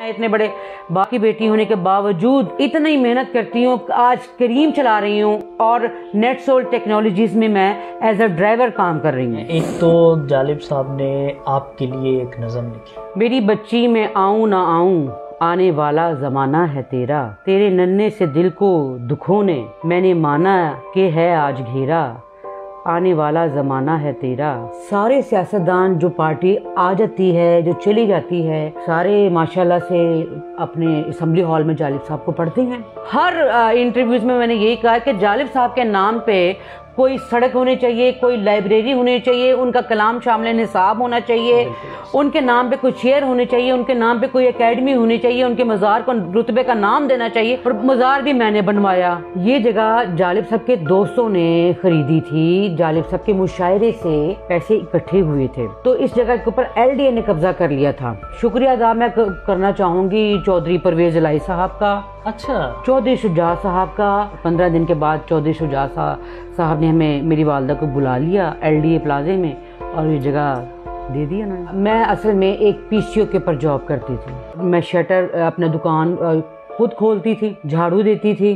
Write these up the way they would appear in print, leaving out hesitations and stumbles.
इतने बड़े बाकी बेटी होने के बावजूद इतनी मेहनत करती हूँ। आज करीम चला रही हूँ और नेटसोल टेक्नोलॉजीज में मैं एज अ ड्राइवर काम कर रही हूँ। एक तो जालिब साहब ने आपके लिए एक नज़म लिखी, मेरी बच्ची मैं आऊँ ना आऊँ आने वाला ज़माना है तेरा, तेरे नन्हे से दिल को दुखों ने मैंने माना कि है आज घेरा, आने वाला ज़माना है तेरा। सारे सियासतदान जो पार्टी आ जाती है जो चली जाती है सारे माशाल्लाह से अपने असेंबली हॉल में जालिब साहब को पढ़ते हैं। हर इंटरव्यूज़ में मैंने यही कहा कि जालिब साहब के नाम पे कोई सड़क होनी चाहिए, कोई लाइब्रेरी होनी चाहिए, उनका कलाम शामिल निसाब होना चाहिए, उनके नाम पे कोई शेयर होने चाहिए, उनके नाम पे कोई एकेडमी होनी चाहिए, उनके मज़ार को रुतबे का नाम देना चाहिए। और मज़ार भी मैंने बनवाया। ये जगह जालिब साहब के दोस्तों ने खरीदी थी, जालिब साहब के मुशायरे से पैसे इकट्ठे हुए थे, तो इस जगह के ऊपर LDA ने कब्जा कर लिया था। शुक्रिया अदा मैं करना चाहूँगी चौधरी परवेज इलाही साहब का, अच्छा चौधरी शुजा साहब का। 15 दिन के बाद चौधरी शुजा साहब ने हमें मेरी वालदा को बुला लिया LDA प्लाजे में और ये जगह दे दिया ना। मैं असल में एक PCO के ऊपर जॉब करती थी। मैं शटर अपना दुकान खुद खोलती थी, झाड़ू देती थी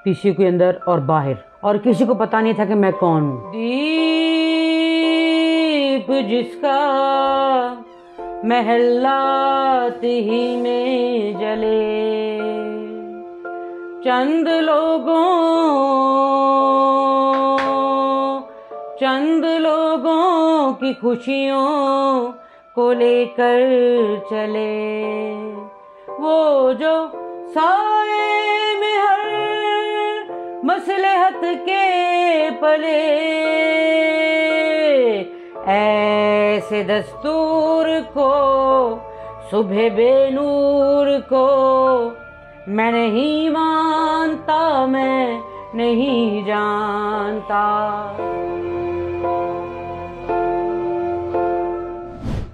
PCO के अंदर और बाहर, और किसी को पता नहीं था कि मैं कौन हूँ। दीप जिसका महल्लात ही में जले, चंद लोगों की खुशियों को लेकर चले, वो जो साए में हर मसलहत के पले, ऐसे दस्तूर को सुबह बेनूर को मैं नहीं मानता, मैं नहीं जानता।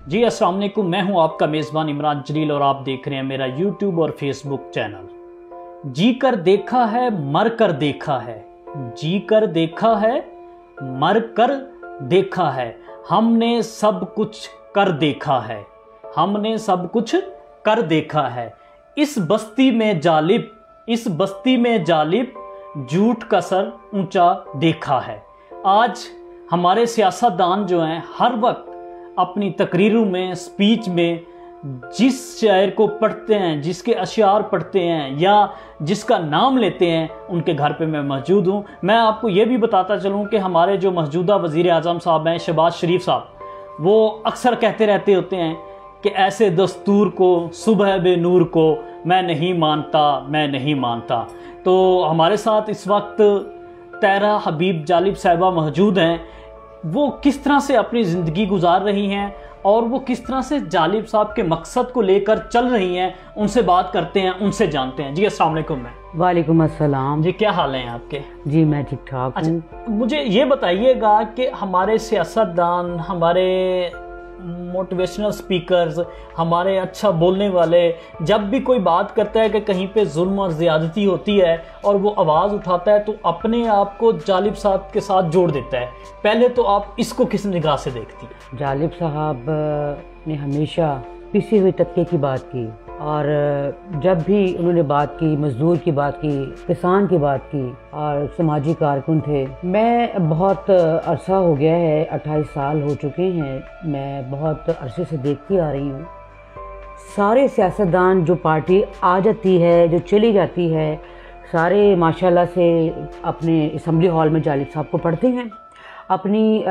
जी अस्सलाम वालेकुम, मैं हूं आपका मेज़बान इमरान जलील और आप देख रहे हैं मेरा YouTube और Facebook चैनल। जी कर देखा है मर कर देखा है, जी कर देखा है मर कर देखा है, हमने सब कुछ कर देखा है, हमने सब कुछ कर देखा है। इस बस्ती में जालिब, इस बस्ती में जालिब झूठ का सर ऊंचा देखा है। आज हमारे सियासतदान जो हैं हर वक्त अपनी तकरीरों में, स्पीच में जिस शायर को पढ़ते हैं, जिसके अशियार पढ़ते हैं या जिसका नाम लेते हैं, उनके घर पे मैं मौजूद हूँ। मैं आपको ये भी बताता चलूँ कि हमारे जो मौजूदा वज़ीर आज़म साहब हैं शहबाज शरीफ साहब, वो अक्सर कहते रहते होते हैं कि ऐसे दस्तूर को सुबह बे नूर को मैं नहीं मानता, मैं नहीं मानता। तो हमारे साथ इस वक्त तैरा हबीब जालिब साहिबा मौजूद हैं। वो किस तरह से अपनी ज़िंदगी गुजार रही हैं और वो किस तरह से जालिब साहब के मकसद को लेकर चल रही हैं, उनसे बात करते हैं, उनसे जानते हैं। जी अस्सलाम वालेकुम। वालेकुम अस्सलाम। जी क्या हाल हैं आपके? जी मैं ठीक ठाक हूँ। अच्छा, मुझे ये बताइएगा कि हमारे सियासतदान, हमारे मोटिवेशनल स्पीकर्स, हमारे अच्छा बोलने वाले जब भी कोई बात करता है कि कहीं पे जुल्म और ज़्यादती होती है और वो आवाज़ उठाता है तो अपने आप को जालिब साहब के साथ जोड़ देता है। पहले तो आप इसको किस निगाह से देखती हैं? जालिब साहब ने हमेशा पिसे हुए तबके की बात की, और जब भी उन्होंने बात की, मजदूर की बात की, किसान की बात की, और समाजी कारकुन थे। मैं बहुत अरसा हो गया है, 28 साल हो चुके हैं, मैं बहुत अरसे से देखती आ रही हूँ। सारे सियासतदान जो पार्टी आ जाती है जो चली जाती है सारे माशाल्लाह से अपने असेंबली हॉल में जालिब साहब को पढ़ते हैं। अपनी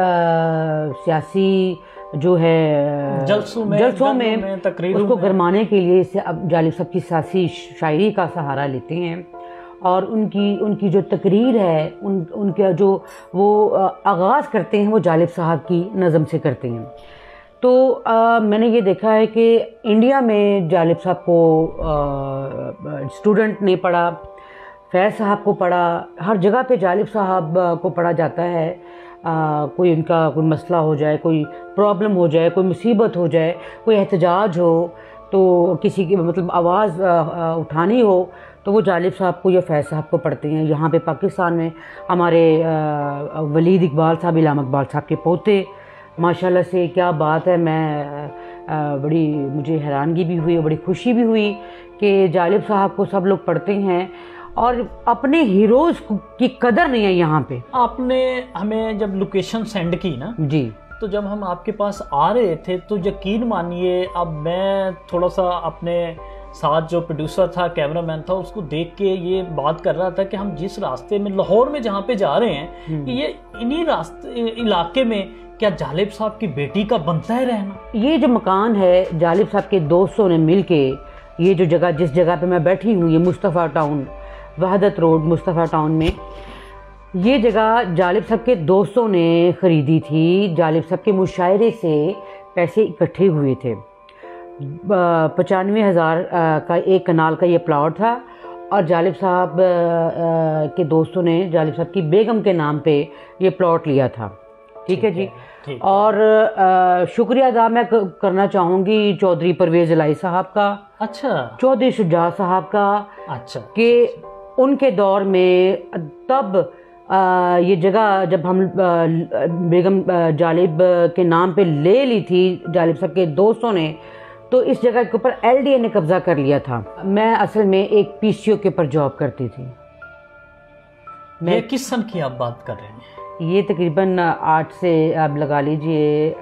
सियासी जो है जलसों में तकरीरों उसको गरमाने के लिए इसे अब जालिब साहब की सियासी शायरी का सहारा लेते हैं, और उनकी जो तकरीर है उनका जो वो आगाज़ करते हैं वो जालिब साहब की नज़म से करते हैं। तो मैंने ये देखा है कि इंडिया में जालिब साहब को स्टूडेंट ने पढ़ा, फैज़ साहब को पढ़ा, हर जगह पे जालिब साहब को पढ़ा जाता है। कोई उनका कोई मसला हो जाए, कोई प्रॉब्लम हो जाए, कोई मुसीबत हो जाए, कोई एहतजाज हो, तो किसी की मतलब आवाज़ उठानी हो तो वो जालिब साहब को या फैज़ साहब को पढ़ते हैं। यहाँ पे पाकिस्तान में हमारे वलीद इकबाल साहब, इलाम इकबाल साहब के पोते, माशाल्लाह से क्या बात है। मैं बड़ी मुझे हैरानगी भी हुई और बड़ी खुशी भी हुई कि जालिब साहब को सब लोग पढ़ते हैं और अपने हीरोज़ की कदर नहीं है यहाँ पे। आपने हमें जब लोकेशन सेंड की ना जी, तो जब हम आपके पास आ रहे थे तो यकीन मानिए, अब मैं थोड़ा सा अपने साथ जो प्रोड्यूसर था, कैमरामैन था, उसको देख के ये बात कर रहा था कि हम जिस रास्ते में लाहौर में जहाँ पे जा रहे हैं, ये इन्हीं रास्ते इलाके में क्या जालिब साहब की बेटी का बनता है रहना। ये जो मकान है जालिब साहब के दोस्तों ने मिल के, ये जो जगह जिस जगह पे मैं बैठी हूँ, ये Mustafa Town, Wahdat Road Mustafa Town में, ये जगह जालिब साहब के दोस्तों ने ख़रीदी थी। जालिब साहब के मुशायरे से पैसे इकट्ठे हुए थे। 95,000 का एक कनाल का ये प्लॉट था और जालिब साहब के दोस्तों ने जालिब साहब की बेगम के नाम पे ये प्लॉट लिया था। ठीक है जी। और शुक्रिया अदा मैं करना चाहूँगी चौधरी परवेज़ इलाही साहब का, अच्छा, चौधरी शुजा साहब का, अच्छा, कि उनके दौर में तब ये जगह जब हम बेगम जालिब के नाम पे ले ली थी जालिब साहब के दोस्तों ने, तो इस जगह के ऊपर LDA ने कब्जा कर लिया था। मैं असल में एक PCO के ऊपर जॉब करती थी। ये किस सन की आप बात कर रहे हैं? ये तकरीबन 8 से आप लगा लीजिए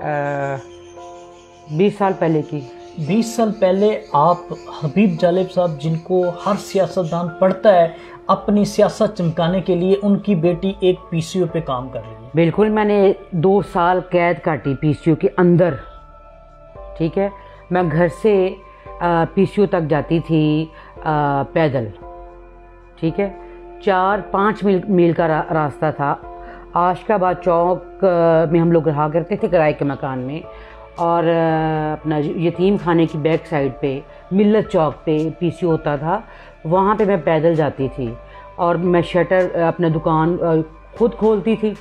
20 साल पहले की। 20 साल पहले आप हबीब जालिब साहब, जिनको हर सियासतदान पढ़ता है अपनी सियासत चमकाने के लिए, उनकी बेटी एक PCO पे काम कर रही है। बिल्कुल, मैंने 2 साल कैद काटी PCO के अंदर। ठीक है, मैं घर से PCO तक जाती थी पैदल। ठीक है, 4-5 मील का रास्ता था। आशकाबाद चौक में हम लोग रहा करते थे किराए के मकान में, और अपना यतीम खाने की बैक साइड पे मिल्लत चौक पे PCO होता था, वहाँ पे मैं पैदल जाती थी और मैं शटर अपना दुकान खुद खोलती थी,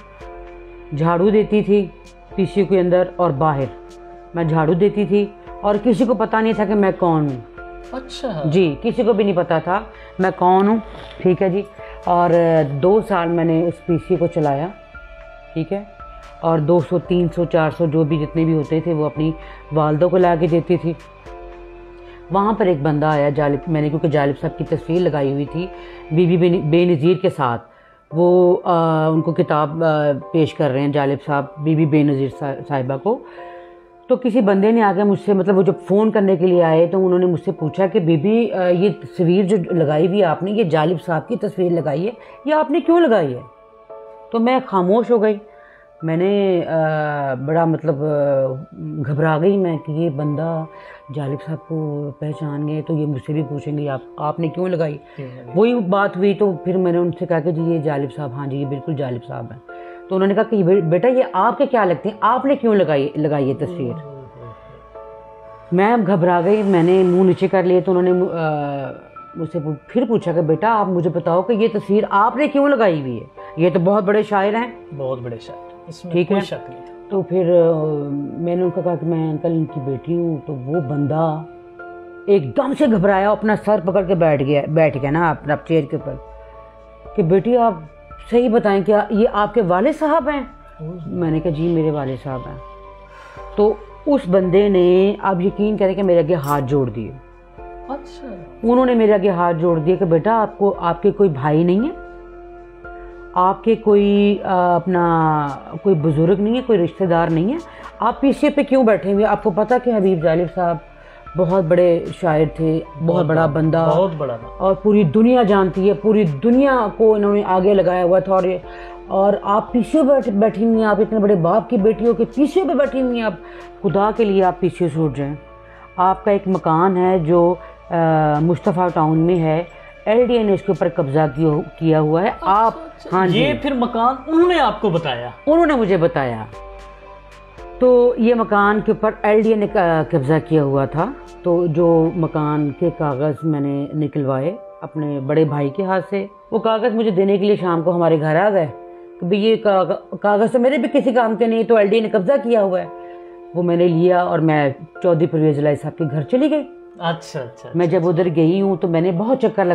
झाड़ू देती थी PCO के अंदर और बाहर मैं झाड़ू देती थी, और किसी को पता नहीं था कि मैं कौन हूँ। अच्छा जी, किसी को भी नहीं पता था मैं कौन हूँ। ठीक है जी। और 2 साल मैंने इस PCO को चलाया। ठीक है, और 200, 300, 400 जो भी जितने भी होते थे वो अपनी वालदा को ला के देती थी। वहाँ पर एक बंदा आया जालिब, मैंने क्योंकि जालिब साहब की तस्वीर लगाई हुई थी बीबी बेनज़ीर के साथ, वो उनको किताब पेश कर रहे हैं जालिब साहब बीबी बेनज़ीर साहिबा को। तो किसी बंदे ने आके मुझसे, मतलब वो जब फ़ोन करने के लिए आए तो उन्होंने मुझसे पूछा कि बीबी ये तस्वीर जो लगाई हुई है आपने, ये जालिब साहब की तस्वीर लगाई है, ये आपने क्यों लगाई है? तो मैं खामोश हो गई। मैंने बड़ा मतलब घबरा गई मैं कि ये बंदा जालिब साहब को पहचान गए तो ये मुझसे भी पूछेंगे आपने क्यों लगाई। वही बात हुई तो फिर मैंने उनसे कहा कि जी ये जालिब साहब, हाँ जी ये बिल्कुल जालिब साहब हैं। तो उन्होंने कहा कि बेटा ये आपके क्या लगते हैं, आपने क्यों लगाई ये तस्वीर। मैं घबरा गई, मैंने मुंह नीचे कर लिए। तो उन्होंने मुझसे फिर पूछा कि बेटा आप मुझे बताओ कि ये तस्वीर आपने क्यों लगाई हुई है, ये तो बहुत बड़े शायर हैं। बहुत बड़े शायर, इसमें ठीक कोई है, शक नहीं था। तो फिर मैंने उनको कहा कि मैं अंकल इनकी बेटी हूँ। तो वो बंदा एकदम से घबराया, अपना सर पकड़ के बैठ गया ना अपना चेयर के ऊपर कि बेटी आप सही बताएं क्या ये आपके वाले साहब हैं? मैंने कहा जी मेरे वाले साहब हैं। तो उस बंदे ने, आप यकीन करें कि मेरे आगे हाथ जोड़ दिए। अच्छा, उन्होंने मेरे आगे हाथ जोड़ दिए कि बेटा आपको, आपके कोई भाई नहीं है, आपके कोई अपना कोई बुजुर्ग नहीं है, कोई रिश्तेदार नहीं है, आप PCO पे क्यों बैठे हुए? आपको पता कि हबीब जालिब साहब बहुत बड़े शायर थे, बहुत बड़ा बंदा, बहुत बड़ा, और पूरी दुनिया जानती है, पूरी दुनिया को इन्होंने आगे लगाया हुआ था। और आप PCO बैठी हुई हैं, आप इतने बड़े बाप की बेटी हो कि PCO पे बैठी हुई हैं, आप खुदा के लिए आप PCO से उठ जाएं। आपका एक मकान है जो मुस्तफ़ा टाउन में है, LDA ने इसके ऊपर कब्जा किया हुआ है। आप हाँ जी, ये फिर मकान उन्होंने आपको बताया? उन्होंने मुझे बताया। तो ये मकान के ऊपर LDA ने कब्जा किया हुआ था। तो जो मकान के कागज़ मैंने निकलवाए अपने बड़े भाई के हाथ से, वो कागज़ मुझे देने के लिए शाम को हमारे घर आ गए कि भाई ये कागज़ तो मेरे भी किसी काम के नहीं, तो LDA ने कब्जा किया हुआ है। वो मैंने लिया और मैं चौधरी परवेज़ इलाही साहब के घर चली गई। अच्छा, मैं जब उधर गई हूँ तो मैंने बहुत चक्कर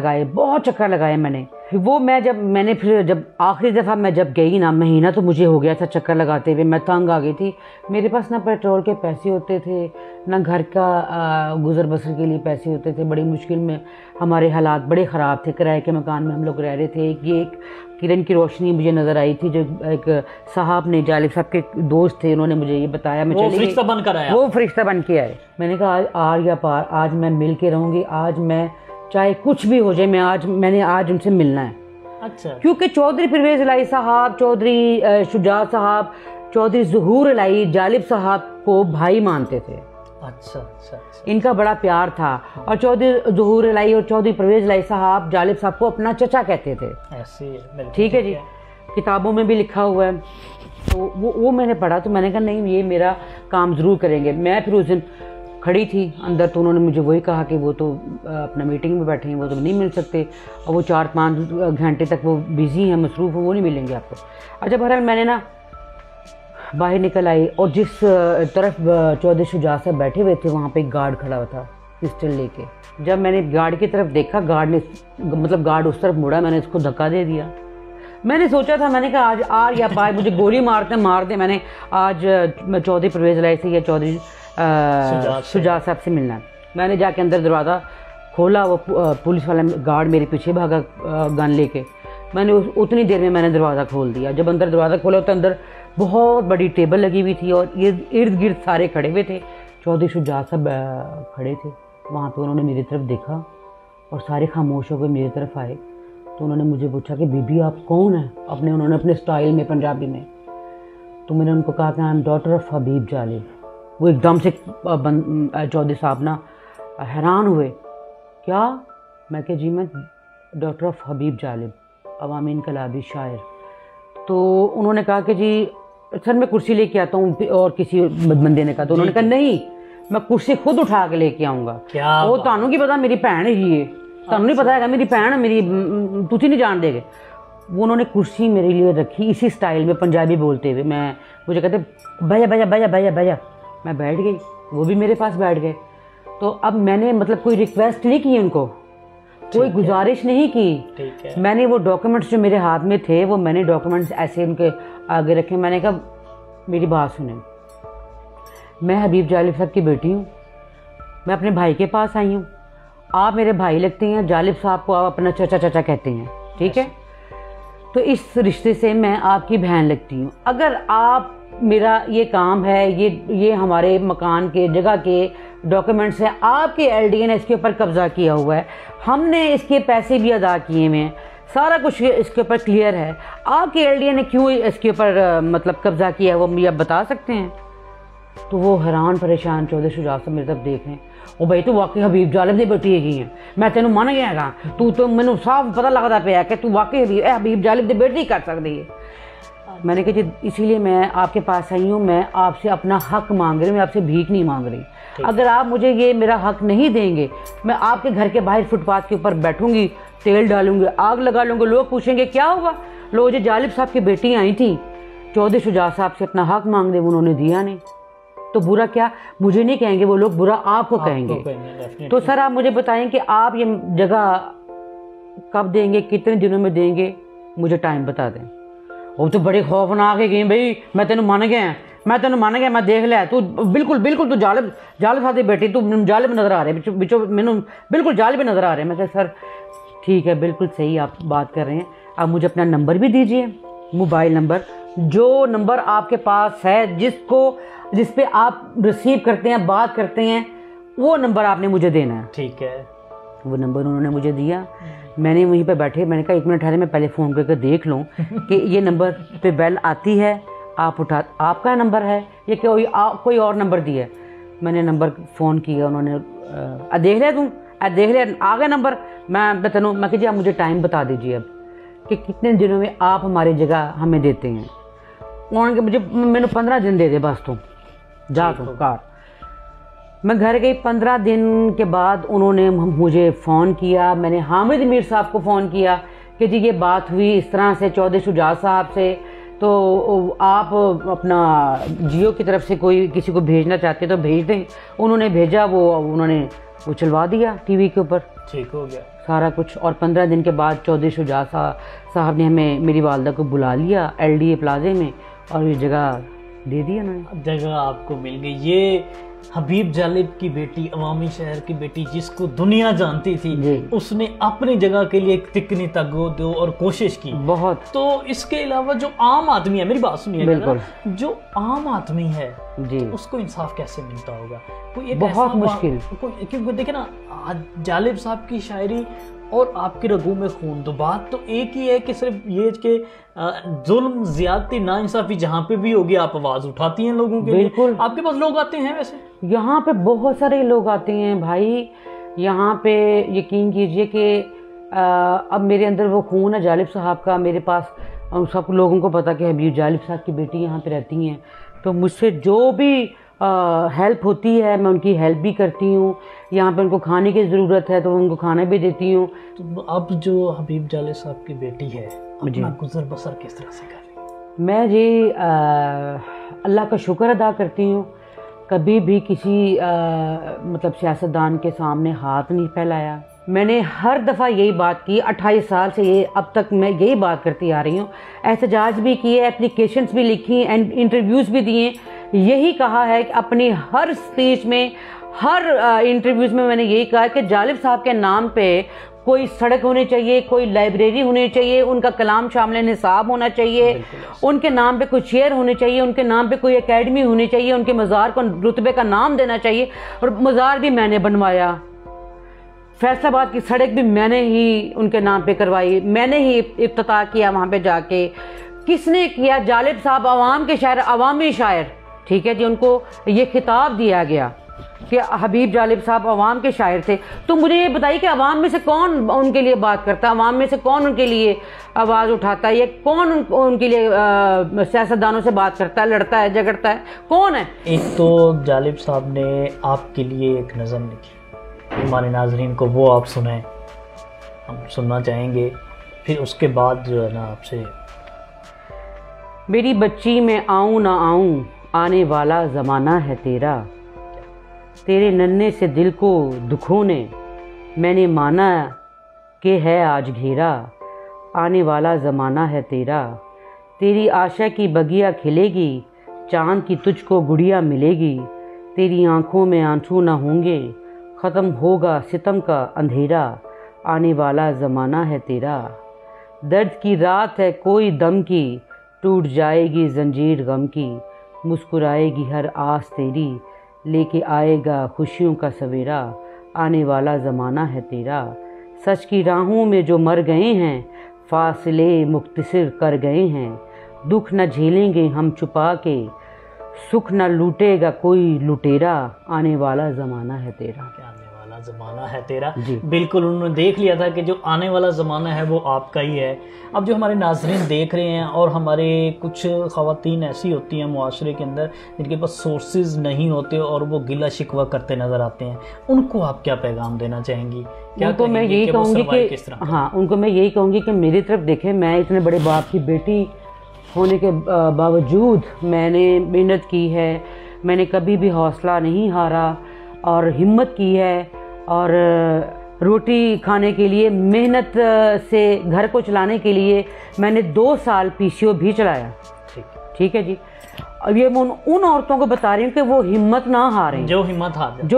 लगाए मैंने वो मैंने फिर जब आखिरी दफ़ा मैं जब गई ना, महीना तो मुझे हो गया था चक्कर लगाते हुए, मैं तंग आ गई थी। मेरे पास ना पेट्रोल के पैसे होते थे, ना घर का गुज़र बसर के लिए पैसे होते थे। बड़ी मुश्किल में हमारे हालात बड़े ख़राब थे। किराए के मकान में हम लोग रह रहे थे। एक किरण की रोशनी मुझे नज़र आई थी, जो एक साहब ने, जालिब साहब के दोस्त थे, उन्होंने मुझे ये बताया। मैं वो फरिश्ता बन कर आया। वो फरिश्ता बन के आए। मैंने कहा आज आर या पार, आज मैं मिल के रहूँगी, आज मैं चाहे कुछ भी हो जाए, मैंने आज उनसे मिलना है। अच्छा। क्योंकि चौधरी परवेज़ इलाही साहब, चौधरी शुजा साहब, चौधरी ज़हूर इलाही जालिब साहब को भाई मानते थे। अच्छा अच्छा अच्छा। इनका बड़ा प्यार था। और चौधरी ज़हूर इलाही और चौधरी परवेज़ इलाही साहब जालिब साहब को अपना चचा कहते थे। ऐसे ठीक है जी, किताबों में भी लिखा हुआ है। तो वो मैंने पढ़ा, तो मैंने कहा नहीं, ये मेरा काम ज़रूर करेंगे। मैं फिर उस दिन खड़ी थी अंदर, तो उन्होंने मुझे वही कहा कि वो तो अपना मीटिंग में बैठे हैं, वो तो नहीं मिल सकते, और वो 4-5 घंटे तक वो बिज़ी हैं, मसरूफ़ हैं, वो नहीं मिलेंगे आपको। अच्छा, बहरहाल मैंने ना बाहर निकल आई, और जिस तरफ चौधरी शुजा साहब बैठे हुए थे, वहाँ पे एक गार्ड खड़ा हुआ था पिस्टल लेके। जब मैंने गार्ड की तरफ देखा, गार्ड उस तरफ मुड़ा, मैंने उसको धक्का दे दिया। मैंने सोचा था, मैंने कहा आज आर या पार मुझे गोली मार दे, मैंने आज मैं चौधरी परवेज़ इलाही से या चौधरी शुजा साहब से मिलना है। मैंने जाके अंदर दरवाज़ा खोला, वो पुलिस वाला गार्ड मेरे पीछे भागा गन लेके। मैंने उतनी देर में मैंने दरवाज़ा खोल दिया। जब अंदर दरवाज़ा खोला तो अंदर बहुत बड़ी टेबल लगी हुई थी, और ये इर्द गिर्द सारे खड़े हुए थे। चौधरी शुजा साहब खड़े थे वहाँ पे। उन्होंने मेरी तरफ देखा और सारे खामोश होकर मेरी तरफ आए। तो उन्होंने मुझे पूछा कि बीबी आप कौन हैं, उन्होंने अपने स्टाइल में, पंजाबी में। तो मैंने उनको कहा कि आई एम डॉटर ऑफ हबीब जालिब। वो एकदम से चौधरी साहब ना हैरान हुए। क्या? मैं कहा जी मैं डॉक्टर ऑफ हबीब जालिब, अवामी इनकलाबी शायर। तो उन्होंने कहा कि जी सर मैं कुर्सी लेके आता हूँ, और किसी बंदे ने कहा। तो उन्होंने कहा नहीं, मैं कुर्सी खुद उठा के लेके आऊँगा। वो तानू की पता मेरी भैन है जी, तानू नहीं पता है, मेरी भैन है, मेरी तुझी नहीं जान देगे। वो उन्होंने कुर्सी मेरे लिए रखी इसी स्टाइल में, पंजाबी बोलते हुए। मुझे कहते भैया भैया भैया भैया भैया। मैं बैठ गई, वो भी मेरे पास बैठ गए। तो अब मैंने कोई रिक्वेस्ट नहीं की उनको, कोई गुजारिश नहीं की। मैंने वो डॉक्यूमेंट्स जो मेरे हाथ में थे, वो मैंने डॉक्यूमेंट्स ऐसे उनके आगे रखे। मैंने कहा मेरी बात सुने, मैं हबीब जालिब साहब की बेटी हूँ, मैं अपने भाई के पास आई हूँ, आप मेरे भाई लगते हैं, जालिब साहब को आप अपना चचा चचा कहते हैं, ठीक है? तो इस रिश्ते से मैं आपकी बहन लगती हूँ। अगर आप, मेरा ये काम है, ये हमारे मकान के जगह के डॉक्यूमेंट्स हैं, आपके एलडीए ने इसके ऊपर कब्ज़ा किया हुआ है, हमने इसके पैसे भी अदा किए हुए हैं, सारा कुछ इसके ऊपर क्लियर है, आपके एलडीए ने क्यों इसके ऊपर कब्ज़ा किया है, वो मुझे आप बता सकते हैं? तो वो हैरान परेशान चौधरी शुजा साहब मेरे तरफ देख रहे, ओ भाई तू वाकई हबीब जालिब दी बेटी है, मैं तेन मन गया तू तो मैंने साफ पता लगता पाया कि तू वाकई हबीब जालिब दी बेटी कर सकती है। मैंने कहा जी इसीलिए मैं आपके पास आई हूँ, मैं आपसे अपना हक मांग रही हूँ, मैं आपसे भीख नहीं मांग रही। अगर आप मुझे ये मेरा हक नहीं देंगे, मैं आपके घर के बाहर फुटपाथ के ऊपर बैठूंगी, तेल डालूंगी, आग लगा लूँगी, लोग पूछेंगे क्या हुआ, लोग जो जालिब साहब की बेटी आई थी चौधरी शुजा साहब से अपना हक मांगने, उन्होंने दिया नहीं, तो बुरा क्या मुझे नहीं कहेंगे वो लोग, बुरा आपको कहेंगे। तो सर आप मुझे बताएं कि आप ये जगह कब देंगे, कितने दिनों में देंगे, मुझे टाइम बता दें। वो तो बड़े खौफनाक है कि भाई मैं तेन मन गया, मैं देख लिया, तू बिल्कुल तू जालिब साहब की बेटी, तू जालिब नज़र आ रहे बिचो मैनू बिल्कुल जालिब नज़र आ रहे। मैं कहा सर ठीक है, बिल्कुल सही आप बात कर रहे हैं, आप मुझे अपना नंबर भी दीजिए, मोबाइल नंबर, जो नंबर आपके पास है, जिस पे आप रिसीव करते हैं, बात करते हैं, वो नंबर आपने मुझे देना है। ठीक है। वो नंबर उन्होंने मुझे दिया। मैंने वहीं पे बैठे, मैंने कहा 1 मिनट ठहरे, मैं पहले फ़ोन करके देख लूँ कि ये नंबर पे बेल आती है, आप उठा, आपका नंबर है या कोई और नंबर दिया है। मैंने नंबर फ़ोन किया, उन्होंने देख लिया, देख लिया, आ गया नंबर। मैं तेनों मैं कि जी आप मुझे टाइम बता दीजिए अब कि कितने दिनों में आप हमारी जगह हमें देते हैं। उन्होंने मुझे मैंने 15 दिन दे दे बस, तुम जा तुम कार। मैं घर गई, 15 दिन के बाद उन्होंने मुझे फ़ोन किया। मैंने हामिद मीर साहब को फ़ोन किया कि जी ये बात हुई इस तरह से चौधरी शुजा साहब से, तो आप अपना जियो की तरफ से कोई किसी को भेजना चाहते तो भेज दें। उन्होंने भेजा, वो उन्होंने वो चलवा दिया टीवी के ऊपर, ठीक हो गया सारा कुछ। और 15 दिन के बाद चौधरी शुजात साहब ने हमें, मेरी वालदा को बुला लिया LDA प्लाजे में और ये जगह दे दी उन्होंने। जगह आपको मिल गई। ये हबीब जालिब की बेटी, अवामी शहर की बेटी, जिसको दुनिया जानती थी, उसने अपनी जगह के लिए एक तिकनी तगो और कोशिश की बहुत। तो इसके अलावा जो आम आदमी है, मेरी बात सुनिए, बिल्कुल, जो आम आदमी है जी, तो उसको इंसाफ कैसे मिलता होगा? कोई एक बहुत मुश्किल। क्योंकि देखे ना, जालिब साहब की शायरी और आपकी रगों में खून, तो बात तो एक ही है कि सिर्फ ये कि जुल्म, ज्यादती, नाइंसाफी जहाँ पे भी होगी आप आवाज उठाती हैं लोगों के लिए। आपके पास लोग आते हैं वैसे? यहाँ पे बहुत सारे लोग आते हैं भाई। यहाँ पे यकीन कीजिए कि अब मेरे अंदर वो खून है जालिब साहब का। मेरे पास सब लोगों को पता कि हबीब जालिब साहब की बेटी यहाँ पे रहती हैं, तो मुझसे जो भी हेल्प होती है मैं उनकी हेल्प भी करती हूँ। यहाँ पे उनको खाने की ज़रूरत है तो उनको खाना भी देती हूँ। तो अब जो हबीब जालिब साहब की बेटी है, अपना गुजर बसर किस तरह से कर रही है? मैं जी अल्लाह का शुक्र अदा करती हूँ। कभी भी किसी मतलब सियासतदान के सामने हाथ नहीं फैलाया। मैंने हर दफ़ा यही बात की, 28 साल से ये अब तक मैं यही बात करती आ रही हूँ। एहतजाज भी किए, एप्लीकेशंस भी लिखी एंड इंटरव्यूज़ भी दिए। यही कहा है कि अपनी हर स्पीच में, हर इंटरव्यूज़ में मैंने यही कहा कि जालिब साहब के नाम पे कोई सड़क होनी चाहिए, कोई लाइब्रेरी होनी चाहिए, उनका कलाम शामिल निसाब होना चाहिए, उनके नाम पे कोई शेयर होने चाहिए, उनके नाम पे कोई एकेडमी होनी चाहिए, उनके मज़ार को रुतबे का नाम देना चाहिए। और मज़ार भी मैंने बनवाया, फैसलाबाद की सड़क भी मैंने ही उनके नाम पे करवाई, मैंने ही इफ्तिताह किया वहाँ पे जाके। किसने किया? जालिब साहब अवाम के शायर, अवामी शायर, ठीक है जी। उनको ये खिताब दिया गया कि हबीब जालिब साहब अवाम के शायर थे। तो मुझे ये बताइए कि अवाम में से कौन उनके लिए बात करता है? अवाम में से कौन उनके लिए आवाज़ उठाता है? ये कौन उनके लिए सियासतदानों से बात करता है, लड़ता है, झगड़ता है? कौन है? एक तो जालिब साहब ने आपके लिए एक नज़म लिखी, हमारे नाजरीन को वो आप सुनाएं, हम सुनना चाहेंगे। फिर उसके बाद जो है ना आपसे। मेरी बच्ची मैं आऊँ ना आऊँ, आने वाला ज़माना है तेरा। तेरे नन्हे से दिल को दुखों ने मैंने माना कि है आज घेरा। आने वाला ज़माना है तेरा। तेरी आशा की बगिया खिलेगी, चाँद की तुझको गुड़िया मिलेगी। तेरी आँखों में आंसू ना होंगे, ख़त्म होगा सितम का अंधेरा। आने वाला ज़माना है तेरा। दर्द की रात है कोई दम की, टूट जाएगी जंजीर गम की। मुस्कुराएगी हर आस तेरी, लेके आएगा खुशियों का सवेरा। आने वाला ज़माना है तेरा। सच की राहों में जो मर गए हैं, फासले मुख्तसर कर गए हैं। दुख न झेलेंगे हम छुपा के, सुख न लूटेगा कोई लुटेरा। आने वाला ज़माना है तेरा। आने वाला ज़माना है तेरा जी, बिल्कुल उन्होंने देख लिया था कि जो आने वाला ज़माना है वो आपका ही है। अब जो हमारे नाजरीन देख रहे हैं, और हमारे कुछ ख़वातीन ऐसी होती हैं मुआशरे के अंदर जिनके पास सोर्सेज नहीं होते और वो गिला शिकवा करते नज़र आते हैं, उनको आप क्या पैगाम देना चाहेंगी? क्या उनको मैं यही कहूँगी कि हाँ, उनको मैं यही कहूँगी कि मेरी तरफ देखें। मैं इतने बड़े बाप की बेटी होने के बावजूद मैंने मेहनत की है, मैंने कभी भी हौसला नहीं हारा और हिम्मत की है, और रोटी खाने के लिए, मेहनत से घर को चलाने के लिए मैंने 2 साल PCO भी चलाया। ठीक है जी। अब ये मैं उन औरतों को बता रही हूँ कि वो हिम्मत ना हारें, जो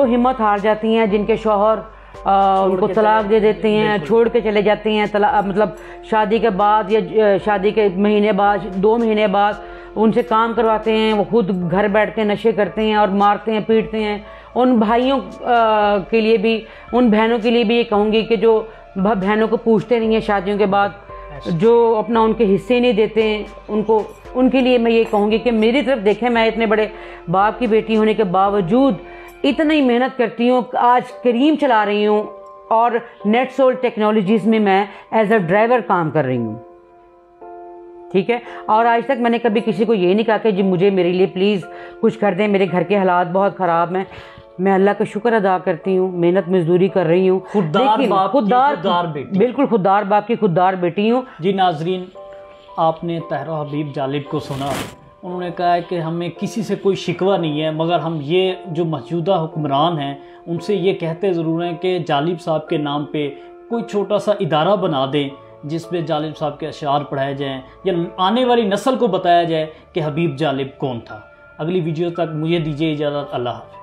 हिम्मत हार जाती हैं, जिनके शौहर उनको तलाक दे देते हैं, छोड़ के चले जाते हैं, मतलब शादी के बाद या शादी के महीने बाद, 2 महीने बाद उनसे काम करवाते हैं, वो खुद घर बैठ के नशे करते हैं और मारते हैं, पीटते हैं। उन भाइयों के लिए भी, उन बहनों के लिए भी ये कहूँगी कि जो बहनों को पूछते नहीं हैं शादियों के बाद, जो अपना उनके हिस्से नहीं देते हैं, उनके लिए मैं ये कहूँगी कि मेरी तरफ देखें। मैं इतने बड़े बाप की बेटी होने के बावजूद इतनी मेहनत करती हूँ। आज करीम चला रही हूँ और नेटसोल टेक्नोलॉजीज़ में मैं एज अ ड्राइवर काम कर रही हूँ। ठीक है। और आज तक मैंने कभी किसी को ये नहीं कहा कि जी मुझे, मेरे लिए प्लीज़ कुछ कर दें, मेरे घर के हालात बहुत ख़राब हैं। मैं अल्लाह का शुक्र अदा करती हूँ, मेहनत मजदूरी कर रही हूँ। खुददार बेटी, बिल्कुल खुददार बाप की खुददार बेटी हूँ। जी नाजरीन, आपने तहरा हबीब जालिब को सुना। उन्होंने कहा है कि हमें किसी से कोई शिकवा नहीं है, मगर हम ये जो मौजूदा हुक्मरान हैं उनसे ये कहते ज़रूर हैं कि जालिब साहब के नाम पे कोई छोटा सा इदारा बना दें जिसमें जालिब साहब के अशार पढ़ाए जाएँ या आने वाली नस्ल को बताया जाए कि हबीब जालिब कौन था। अगली वीडियो तक मुझे दीजिए इजाज़त। अल्लाह हाफ़िज़।